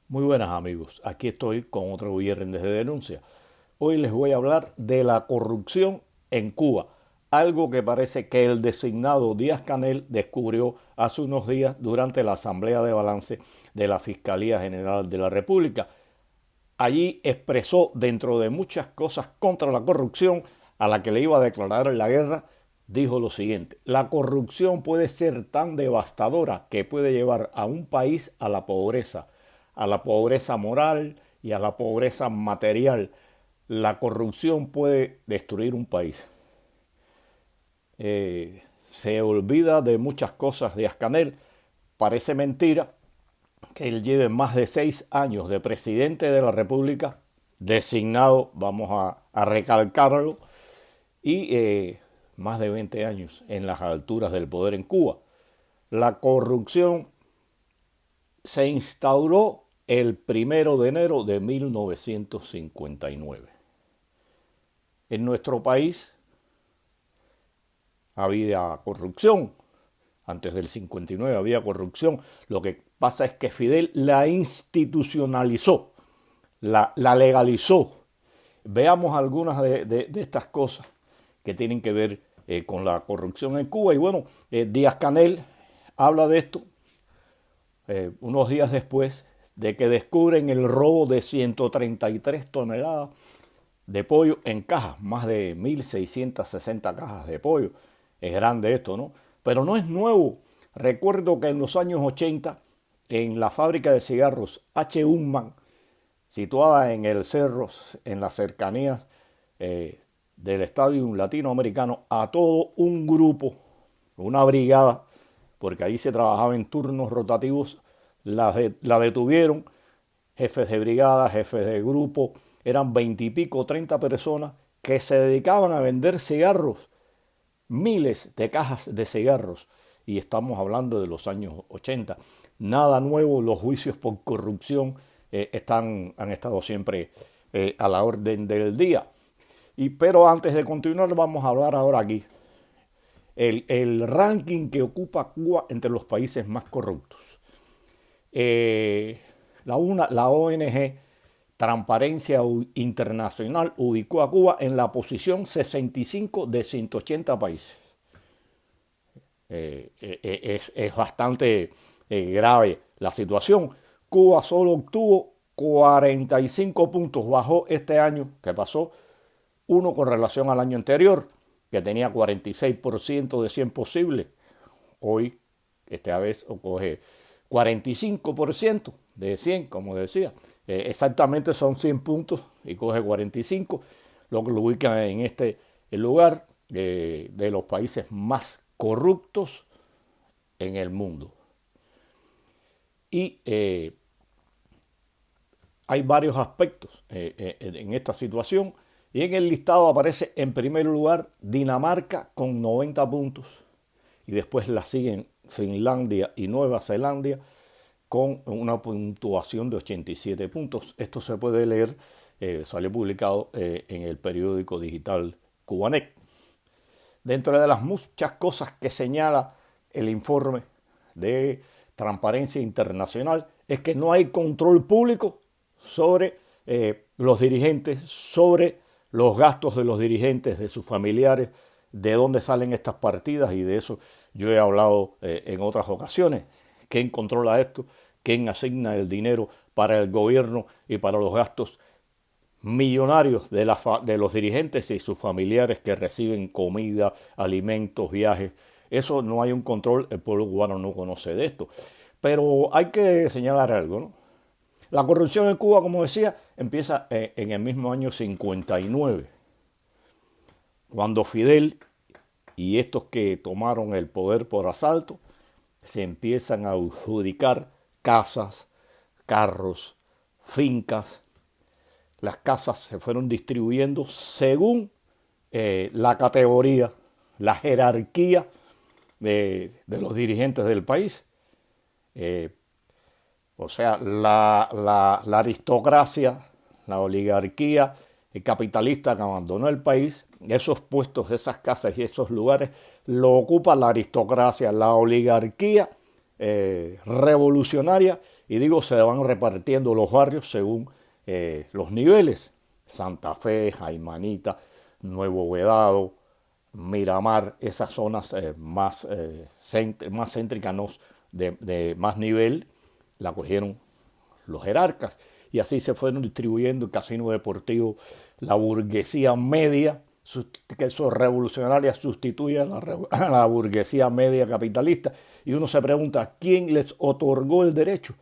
Muy buenas amigos, aquí estoy con otro viernes de denuncia. Hoy les voy a hablar de la corrupción en Cuba, algo que parece que el designado Díaz-Canel descubrió hace unos días durante la Asamblea de Balance de la Fiscalía General de la República. Allí expresó, dentro de muchas cosas contra la corrupción, a la que le iba a declarar la guerra, dijo lo siguiente: la corrupción puede ser tan devastadora que puede llevar a un país a la pobreza moral y a la pobreza material. La corrupción puede destruir un país. Se olvida de muchas cosas de Díaz-Canel. Parece mentira que él lleve más de 6 años de presidente de la República, designado, vamos a recalcarlo, y más de 20 años en las alturas del poder en Cuba. La corrupción se instauró el 1 de enero de 1959. En nuestro país había corrupción. Antes del 59 había corrupción. Lo que pasa es que Fidel la institucionalizó, la legalizó. Veamos algunas de estas cosas que tienen que ver con la corrupción en Cuba. Y bueno, Díaz-Canel habla de esto unos días después de que descubren el robo de 133 toneladas de pollo en cajas, más de 1.660 cajas de pollo. Es grande esto, ¿no? Pero no es nuevo. Recuerdo que en los años 80, en la fábrica de cigarros H. Unman, situada en el Cerro, en las cercanías del Estadio Latinoamericano, a todo un grupo, una brigada, porque ahí se trabajaba en turnos rotativos, la detuvieron, jefes de brigada, jefes de grupo, eran 20 y pico, 30 personas que se dedicaban a vender cigarros, miles de cajas de cigarros, y estamos hablando de los años 80. Nada nuevo, los juicios por corrupción han estado siempre a la orden del día. Pero antes de continuar, vamos a hablar ahora aquí el ranking que ocupa Cuba entre los países más corruptos. La ONG Transparencia Internacional ubicó a Cuba en la posición 65 de 180 países. Es bastante grave la situación. Cuba solo obtuvo 45 puntos, bajó este año que pasó, uno con relación al año anterior, que tenía 46% de 100 posibles. Hoy, esta vez, coge 45% de 100, como decía. Exactamente son 100 puntos y coge 45, lo que lo ubica en este lugar de los países más corruptos en el mundo. Y hay varios aspectos en esta situación. Y en el listado aparece en primer lugar Dinamarca con 90 puntos. Y después la siguen Finlandia y Nueva Zelanda con una puntuación de 87 puntos. Esto se puede leer, salió publicado en el periódico digital Cubanet. Dentro de las muchas cosas que señala el informe de Transparencia Internacional es que no hay control público sobre los dirigentes, sobre los gastos de los dirigentes, de sus familiares, de dónde salen estas partidas, y de eso yo he hablado en otras ocasiones. ¿Quién controla esto? ¿Quién asigna el dinero para el gobierno y para los gastos millonarios de los dirigentes y sus familiares que reciben comida, alimentos, viajes? Eso no hay un control, el pueblo cubano no conoce de esto. Pero hay que señalar algo, ¿no? La corrupción en Cuba, como decía, empieza en el mismo año 59, cuando Fidel y estos que tomaron el poder por asalto se empiezan a adjudicar casas, carros, fincas. Las casas se fueron distribuyendo según la categoría, la jerarquía de los dirigentes del país. O sea, la aristocracia, la oligarquía capitalista que abandonó el país, esos puestos, esas casas y esos lugares, lo ocupa la aristocracia, la oligarquía revolucionaria, y digo, se van repartiendo los barrios según los niveles. Santa Fe, Jaimanita, Nuevo Vedado, Miramar, esas zonas más céntricas, ¿no? de más nivel, la cogieron los jerarcas. Y así se fueron distribuyendo el casino deportivo, la burguesía media, que eso revolucionaria sustituye a la burguesía media capitalista. Y uno se pregunta, ¿quién les otorgó el derecho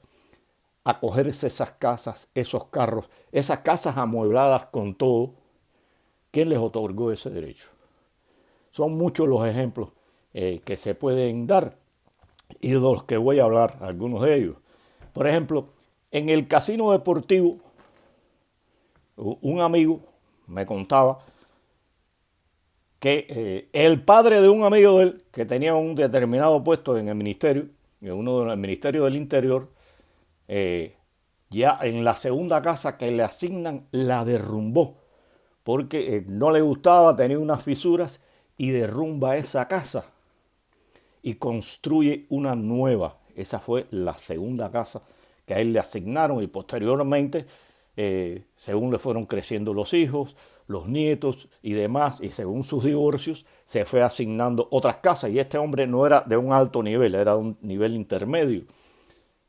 a cogerse esas casas, esos carros, esas casas amuebladas con todo? ¿Quién les otorgó ese derecho? Son muchos los ejemplos que se pueden dar y de los que voy a hablar, algunos de ellos. Por ejemplo, en el casino deportivo, un amigo me contaba que el padre de un amigo de él, que tenía un determinado puesto en el ministerio, en uno de los ministerios del Interior, ya en la segunda casa que le asignan la derrumbó, porque no le gustaba, tenía unas fisuras, y derrumba esa casa y construye una nueva. Esa fue la segunda casa que a él le asignaron, y posteriormente, según le fueron creciendo los hijos, los nietos y demás, y según sus divorcios, se fue asignando otras casas. Y este hombre no era de un alto nivel, era de un nivel intermedio.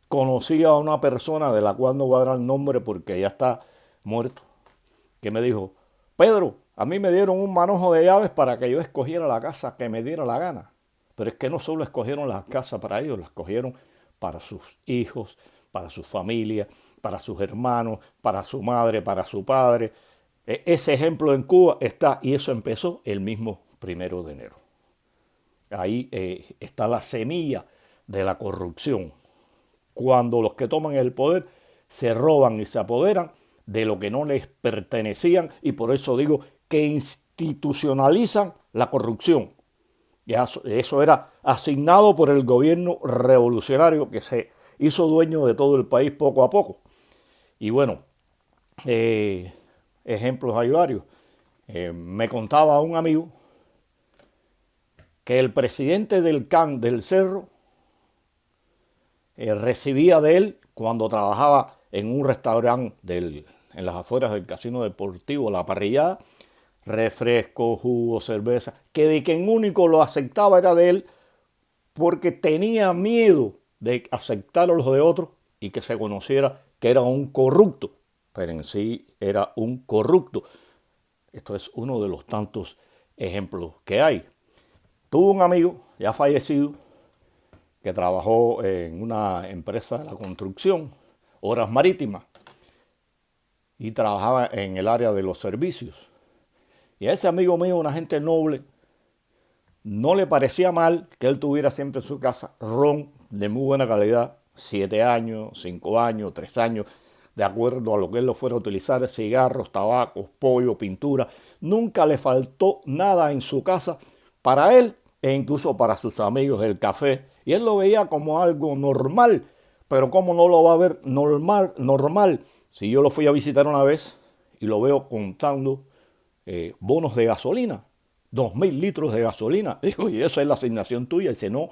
Conocía a una persona de la cual no voy a dar el nombre porque ya está muerto, que me dijo, Pedro, a mí me dieron un manojo de llaves para que yo escogiera la casa que me diera la gana. Pero es que no solo escogieron las casas para ellos, las escogieron para sus hijos, para su familia, para sus hermanos, para su madre, para su padre. Ese ejemplo en Cuba está, y eso empezó el mismo 1 de enero. Ahí está la semilla de la corrupción. Cuando los que toman el poder se roban y se apoderan de lo que no les pertenecían, y por eso digo que institucionalizan la corrupción. Ya eso era asignado por el gobierno revolucionario que se hizo dueño de todo el país poco a poco. Y bueno, ejemplos hay varios. Me contaba un amigo que el presidente del CAN del Cerro recibía de él, cuando trabajaba en un restaurante en las afueras del casino deportivo, La Parrillada, refresco, jugo, cerveza, que de quien único lo aceptaba era de él, porque tenía miedo de aceptar a los de otros y que se conociera que era un corrupto, pero en sí era un corrupto. Esto es uno de los tantos ejemplos que hay. Tuve un amigo ya fallecido que trabajó en una empresa de la construcción, Obras Marítimas, y trabajaba en el área de los servicios. Y a ese amigo mío, una gente noble, no le parecía mal que él tuviera siempre en su casa ron de muy buena calidad, 7 años, 5 años, 3 años, de acuerdo a lo que él lo fuera a utilizar, cigarros, tabacos, pollo, pintura. Nunca le faltó nada en su casa para él e incluso para sus amigos, el café. Y él lo veía como algo normal, pero ¿cómo no lo va a ver normal? Si yo lo fui a visitar una vez y lo veo contando bonos de gasolina, 2.000 litros de gasolina. Digo, y esa es la asignación tuya. Y dice, no,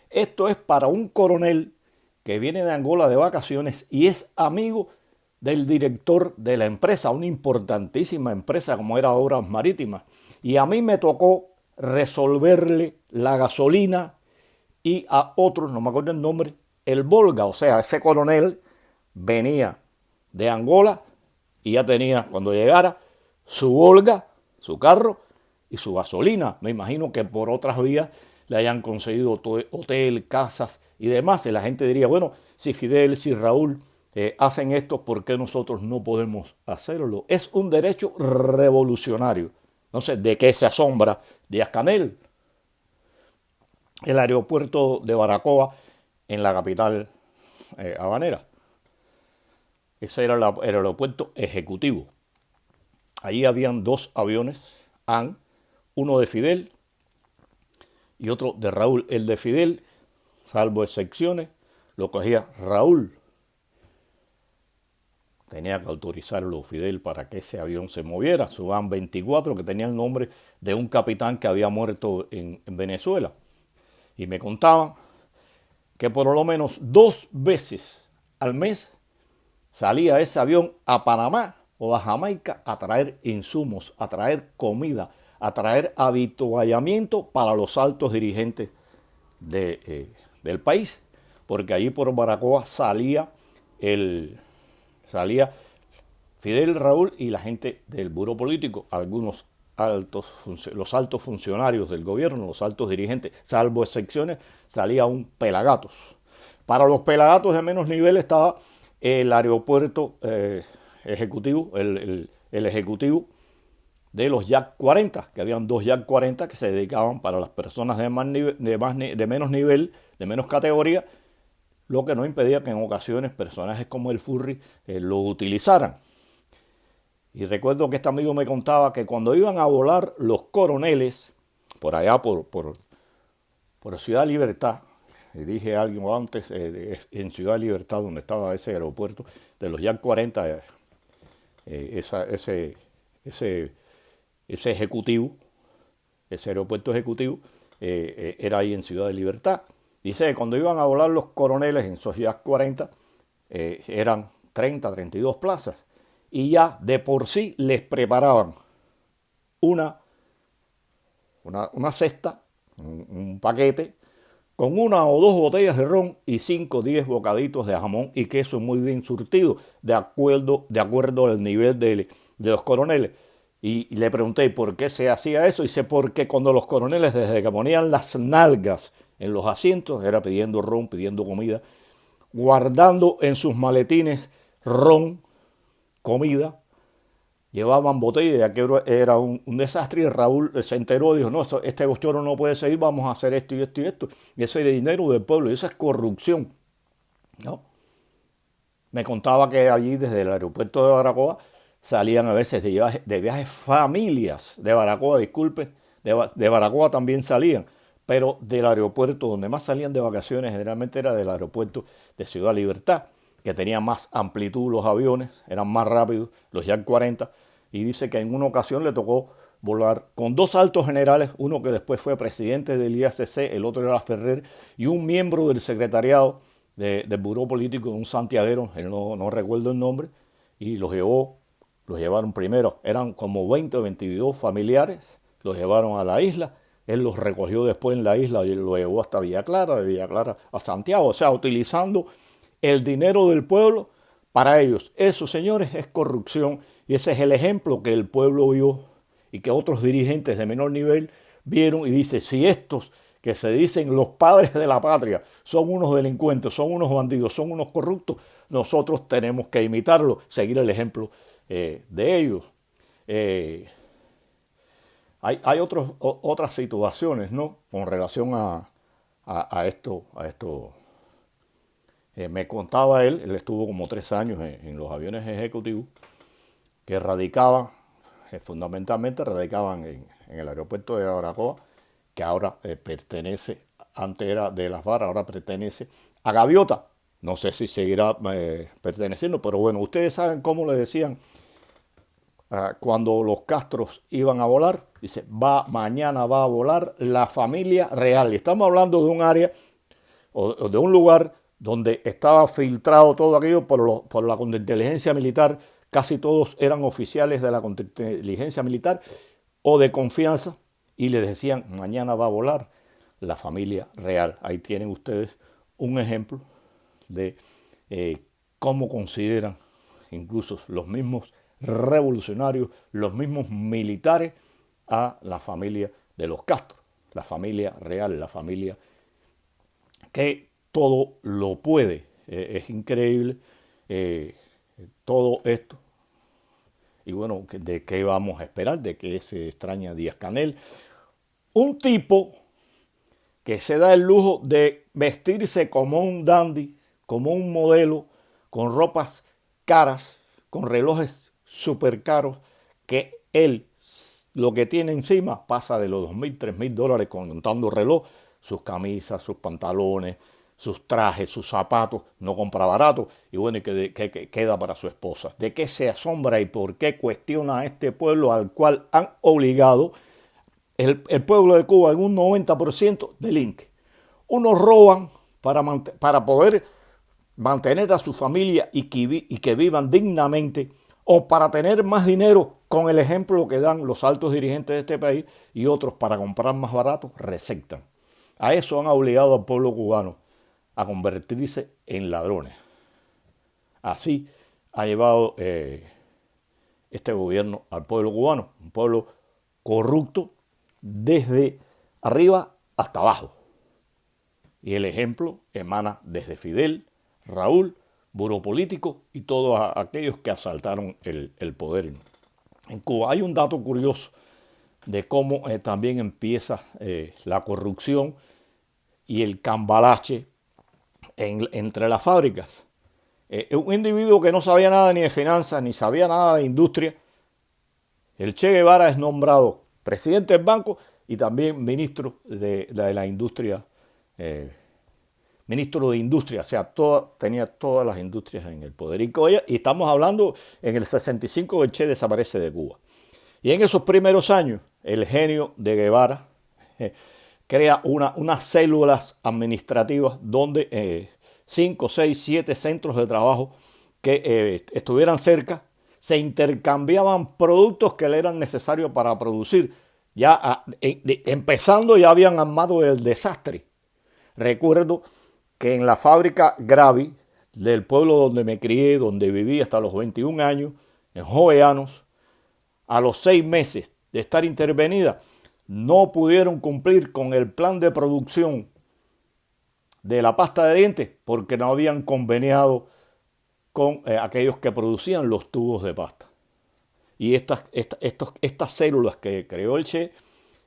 esto es para un coronel que viene de Angola de vacaciones y es amigo del director de la empresa, una importantísima empresa como era Obras Marítimas. Y a mí me tocó resolverle la gasolina y a otros, no me acuerdo el nombre, el Volga. O sea, ese coronel venía de Angola y ya tenía, cuando llegara, su Volga, su carro y su gasolina. Me imagino que por otras vías le hayan conseguido hotel, casas y demás. Y la gente diría, bueno, si Fidel, si Raúl hacen esto, ¿por qué nosotros no podemos hacerlo? Es un derecho revolucionario. No sé de qué se asombra Díaz-Canel. El aeropuerto de Baracoa en la capital habanera. Ese era el aeropuerto ejecutivo. Allí habían 2 aviones, AN, uno de Fidel y otro de Raúl. El de Fidel, salvo excepciones, lo cogía Raúl. Tenía que autorizarlo Fidel para que ese avión se moviera. Su AN 24, que tenía el nombre de un capitán que había muerto en Venezuela. Y me contaban que por lo menos 2 veces al mes salía ese avión a Panamá o a Jamaica a traer insumos, a traer comida, a traer avituallamiento para los altos dirigentes del país, porque allí por Baracoa salía Fidel Raúl y la gente del buró político, algunos los altos funcionarios del gobierno, los altos dirigentes, salvo excepciones, salía un pelagatos. Para los pelagatos de menos nivel estaba el aeropuerto ejecutivo, el ejecutivo de los Yak 40, que habían 2 Yak 40 que se dedicaban para las personas de menos nivel, de menos categoría, lo que no impedía que en ocasiones personajes como el Furry lo utilizaran. Y recuerdo que este amigo me contaba que cuando iban a volar los coroneles, por allá por Ciudad Libertad, y dije algo antes, en Ciudad Libertad, donde estaba ese aeropuerto de los Yak 40, ese ejecutivo, ese aeropuerto ejecutivo, era ahí en Ciudad de Libertad. Dice que cuando iban a volar los coroneles en esos Yak 40, eran 30, 32 plazas. Y ya de por sí les preparaban una cesta, un paquete, con 1 o 2 botellas de ron y 5 o 10 bocaditos de jamón y queso muy bien surtido, de acuerdo al nivel de los coroneles. Y le pregunté por qué se hacía eso. Y dice, porque cuando los coroneles, desde que ponían las nalgas en los asientos, era pidiendo ron, pidiendo comida, guardando en sus maletines ron, comida, llevaban botella, ya que era un desastre, y Raúl se enteró y dijo, no, este bochorno no puede seguir, vamos a hacer esto y esto y esto, y ese dinero del pueblo, y esa es corrupción, ¿no? Me contaba que allí desde el aeropuerto de Baracoa salían a veces de viajes familias de Baracoa, disculpe, de Baracoa también salían, pero del aeropuerto donde más salían de vacaciones generalmente era del aeropuerto de Ciudad Libertad, que tenía más amplitud los aviones, eran más rápidos, los Yak 40, y dice que en una ocasión le tocó volar con 2 altos generales, uno que después fue presidente del IACC, el otro era Ferrer, y un miembro del secretariado del buró político, un santiaguero, él no recuerdo el nombre, y los llevaron primero, eran como 20 o 22 familiares, los llevaron a la isla, él los recogió después en la isla y lo llevó hasta Villa Clara, de Villa Clara a Santiago, o sea, utilizando el dinero del pueblo para ellos. Eso, señores, es corrupción, y ese es el ejemplo que el pueblo vio y que otros dirigentes de menor nivel vieron, y dice, si estos que se dicen los padres de la patria son unos delincuentes, son unos bandidos, son unos corruptos, nosotros tenemos que imitarlo, seguir el ejemplo de ellos. Hay otras situaciones, ¿no?, con relación a esto. Me contaba él estuvo como 3 años en los aviones ejecutivos que radicaban, fundamentalmente radicaban en el aeropuerto de Baracoa, que ahora pertenece, antes era de Las Varas, ahora pertenece a Gaviota. No sé si seguirá perteneciendo, pero bueno, ustedes saben cómo le decían cuando los Castros iban a volar. Dice, mañana va a volar la familia real. Y estamos hablando de un área o de un lugar donde estaba filtrado todo aquello por la contrainteligencia militar. Casi todos eran oficiales de la contrainteligencia militar o de confianza, y les decían, mañana va a volar la familia real. Ahí tienen ustedes un ejemplo de cómo consideran incluso los mismos revolucionarios, los mismos militares, a la familia de los Castro, la familia real, la familia que todo lo puede. Es increíble todo esto. Y bueno, ¿de qué vamos a esperar? ¿De qué se extraña Díaz-Canel? Un tipo que se da el lujo de vestirse como un dandy, como un modelo, con ropas caras, con relojes súper caros, que él lo que tiene encima pasa de los $2,000, $3,000 contando reloj, sus camisas, sus pantalones, sus trajes, sus zapatos, no compra barato, y bueno, y que queda para su esposa. ¿De qué se asombra y por qué cuestiona a este pueblo al cual han obligado el pueblo de Cuba en un 90% delinque? Unos roban para poder mantener a su familia y que vivan dignamente, o para tener más dinero con el ejemplo que dan los altos dirigentes de este país y otros para comprar más barato, receptan. A eso han obligado al pueblo cubano a convertirse en ladrones. Así ha llevado este gobierno al pueblo cubano, un pueblo corrupto desde arriba hasta abajo. Y el ejemplo emana desde Fidel, Raúl, Buró Político y todos aquellos que asaltaron el poder en Cuba. Hay un dato curioso de cómo también empieza la corrupción y el cambalache entre las fábricas. Un individuo que no sabía nada ni de finanzas, ni sabía nada de industria, el Che Guevara es nombrado presidente del banco y también ministro de la industria, ministro de industria, o sea, tenía todas las industrias en el poder. Y estamos hablando en el 65, el Che desaparece de Cuba. Y en esos primeros años, el genio de Guevara crea unas células administrativas donde 5, 6, 7 centros de trabajo que estuvieran cerca, se intercambiaban productos que le eran necesarios para producir. Ya empezando ya habían armado el desastre. Recuerdo que en la fábrica Gravi del pueblo donde me crié, donde viví hasta los 21 años, en Jovellanos, a los 6 meses de estar intervenida, no pudieron cumplir con el plan de producción de la pasta de dientes porque no habían conveniado con aquellos que producían los tubos de pasta. Y estas células que creó el Che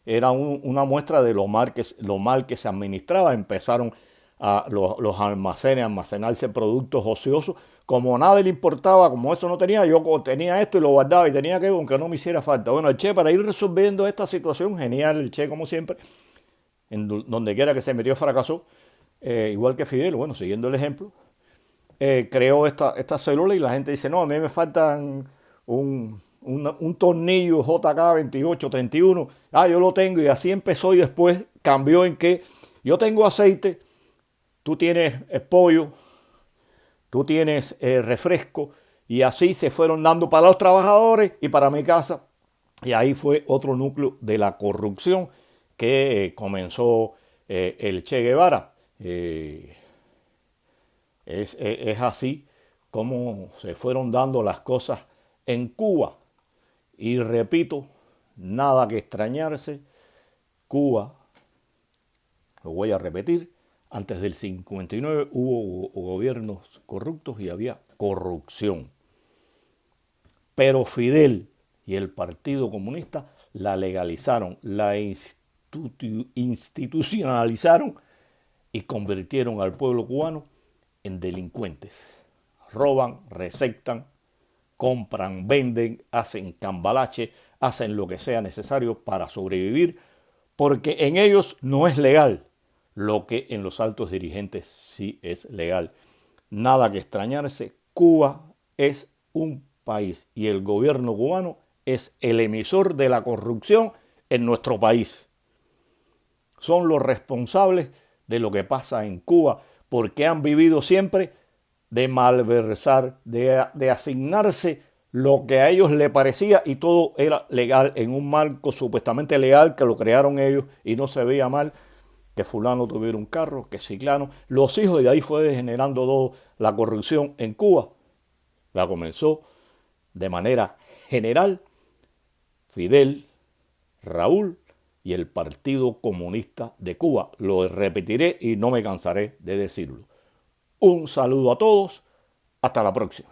eran una muestra de lo mal que se administraba. Empezaron a los almacenes a almacenarse productos ociosos. Como nada le importaba, como eso no tenía, yo tenía esto y lo guardaba y tenía que, aunque no me hiciera falta. Bueno, el Che, para ir resolviendo esta situación, genial, el Che como siempre, en donde quiera que se metió fracasó, igual que Fidel, bueno, siguiendo el ejemplo, creó esta célula y la gente dice, no, a mí me faltan un tornillo JK 2831, yo lo tengo, y así empezó y después cambió en que yo tengo aceite, tú tienes pollo, tú tienes refresco, y así se fueron dando para los trabajadores y para mi casa, y ahí fue otro núcleo de la corrupción que comenzó el Che Guevara. Es así como se fueron dando las cosas en Cuba. Y repito, nada que extrañarse, Cuba, lo voy a repetir, antes del 59 hubo gobiernos corruptos y había corrupción. Pero Fidel y el Partido Comunista la legalizaron, la institucionalizaron y convirtieron al pueblo cubano en delincuentes. Roban, receptan, compran, venden, hacen cambalache, hacen lo que sea necesario para sobrevivir, porque en ellos no es legal lo que en los altos dirigentes sí es legal. Nada que extrañarse, Cuba es un país y el gobierno cubano es el emisor de la corrupción en nuestro país. Son los responsables de lo que pasa en Cuba, porque han vivido siempre de malversar, de asignarse lo que a ellos les parecía, y todo era legal, en un marco supuestamente legal que lo crearon ellos y no se veía mal que fulano tuviera un carro, que ciclano, los hijos, y ahí fue degenerando todo. La corrupción en Cuba la comenzó de manera general Fidel, Raúl y el Partido Comunista de Cuba. Lo repetiré y no me cansaré de decirlo. Un saludo a todos. Hasta la próxima.